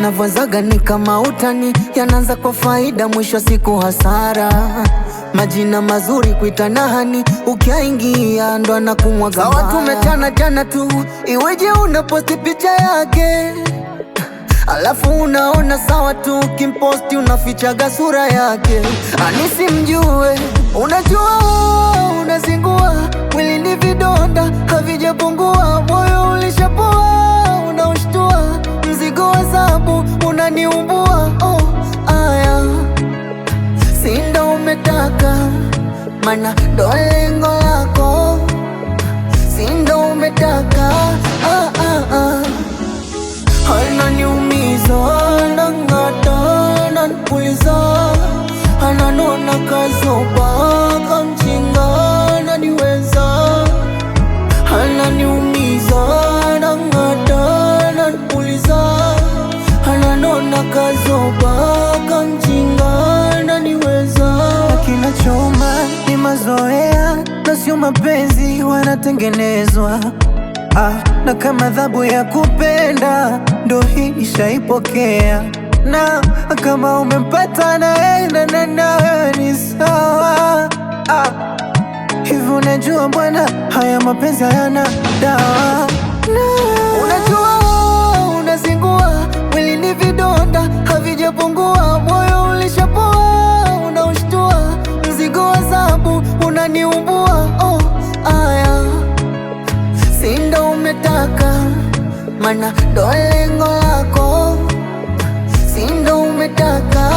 yanavyozaga ni kama utani, yanaanza kwa faida, mwisho siku hasara. Majina mazuri kuita nahani, ukiaingia ndo anakumwaga. Sawa tumetana jana tu, iweje unaposti picha yake alafu unaona sawa tu, kimposti unafichaga sura yake. Anisi mjue, unajua unazingua, mwili ni vidonda havijapungua, moyo ulishapoa, unaushtua, mzigo wa adhabu unaniumbua. Oh, aya sindo umetaka, mana ndo lengo lako, sindo umetaka. Ananiumiza, anang'ata, ananipuliza, ananona kazoba kamchinga, ananiweza. Ananiumiza, anang'ata, ananipuliza, ananona kazoba kamchinga, ananiweza. Kinachoma ni mazoea na sio mapenzi wanatengenezwa. Na kama adhabu ya kupenda ndo hii ishaipokea, na kama umempata naenda na wewe ni sawa. Hivi unajua bwana, haya mapenzi hayana dawa. Unajua unazingua, mwili ni vidonda havijapungua, moyo ulishapoa, unaushtua, mzigo wa adhabu unaniumbua. Oh, aya sindo umetaka, mana ndo lengo lako, sindo umetaka.